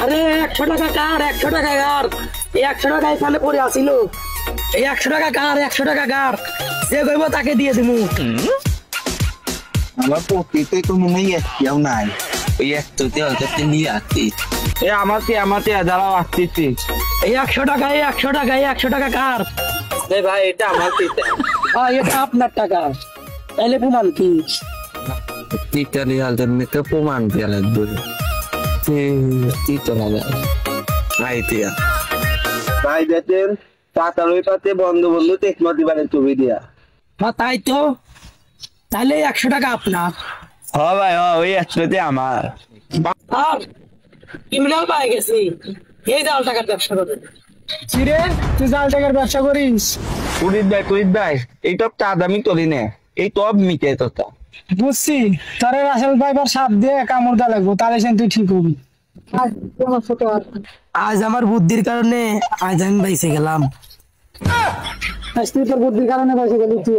আরে 100 টাকা কার, 100 টাকা কার, এই 100 টাকা এখানে পড়ে আসিল, এই 100 টাকা কার, 100 টাকা কার, যে কইব তাকে দিয়ে দিমু। আমার পকেটে তো মনে হয় একটিও নাই, ওই একটাতে হয়তো নিয়ে আসছি। আমাকে দাঁড়াও আসতেছি। এই 100 টাকা, এই 100 টাকা, এই 100 টাকা কার? ভাই এটা আমার এটা আপনার টাকা, তাইলে প্রমাণ কি? তো প্রমাণ দেওয়া লাগবে। ভাই দেখেন টাকার ওই পাতে বন্ধু বন্ধু তেকমা দিবারের ছবি দিয়া। তাই তো, তাহলে 100 টাকা আপনার। ভাই ওই একসাথে আমার। আর ক্রিমিনাল পাই গেছি, এই জাল টাকার ব্যবসা করে। চিরে তুই জাল টাকার ব্যবসা করিস? পুরিত ভাই এই টপ চাঁদ আমি তুলি নে, এই টপ মিটে তোটা। বুঝছি, তোর রাসেল ভাইবার সাপ দিয়ে কামড় দেওয়া লাগবো, তাহলে সেন তুই ঠিক হবি। আজ আমার বুদ্ধির কারণে আজ আমি বাইসে গেলাম। তুই তোর বুদ্ধির কারণে বাইসে গেলি তুই।